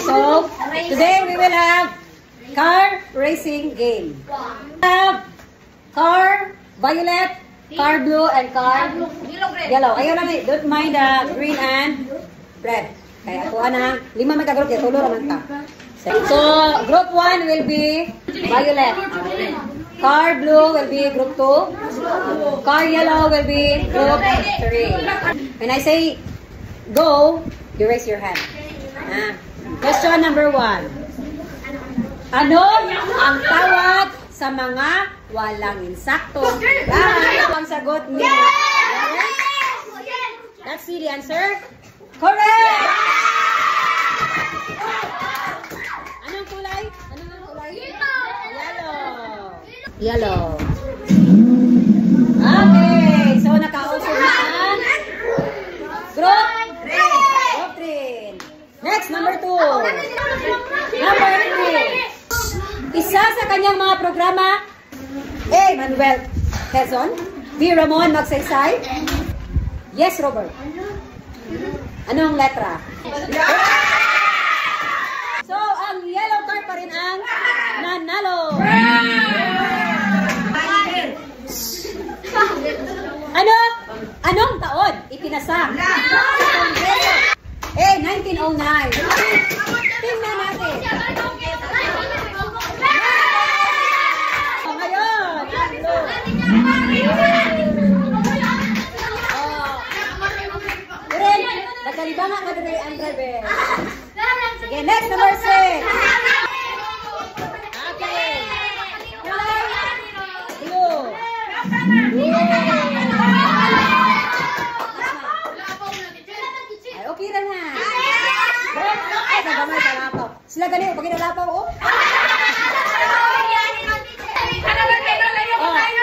so today we will have car racing game. We have car violet, car blue, and car yellow. Ayaw lang, don't mind the green and red. Kaya ako na, 5 may ka-group, kaya tulo naman ka. So, group 1 will be violet. Car blue will be group 2. Car yellow will be group 3. When I say go, you raise your hand. Question number 1. Ano ang tawag sa mga walang insaktong bahay? Ang sagot niya. Let's see the answer. Correct! Anong kulay? Anong kulay? Yellow. Yellow. Okay. So, nakausap na ang group 3. Next, number 2. Number 3. Isa sa kanyang mga programa, A. Manuel Quezon, B. Ramon Magsaysay, yes, Robert. Anong letra? So, ang yellow car pa rin ang nanalo. Ano? Anong taon ipinasa? A. 1909. Tingnan natin. Ngayon, nagkalibanga ka din ang driver. Sige, next, number 6. Okay. Blue. Ay, okay na na. Ay, nagamay sa lapaw. Sila ganito, pag inalapaw, oh.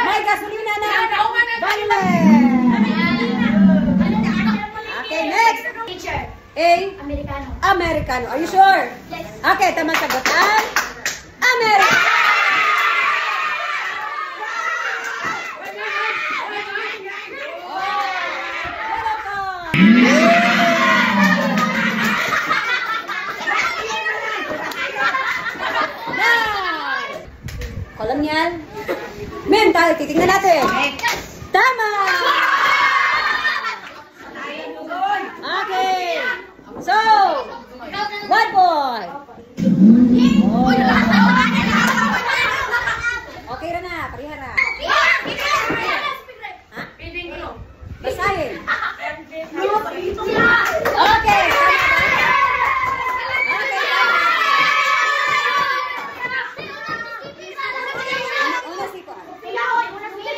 May gasolina na. Violet. Okay, next. A. Americano. Americano. Are you sure? Yes. Okay, tamang sagutan. Americano. Kolonyal. Mental, titingnan natin. Tama! Okay. So, 1 point. Oh. Okay na na, parihara. Ha? Basahin. Okay.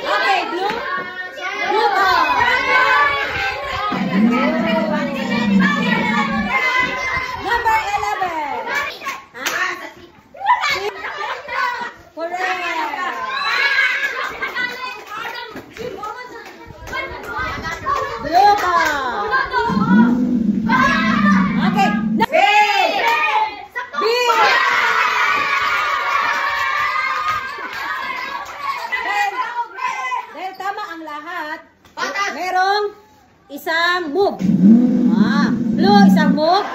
Okay, blue. Blue car. Number 11. Huh? Correct. Blue car. Okay. B. B. Dahil tama ang lahat, merong isang move. Blue, isang move.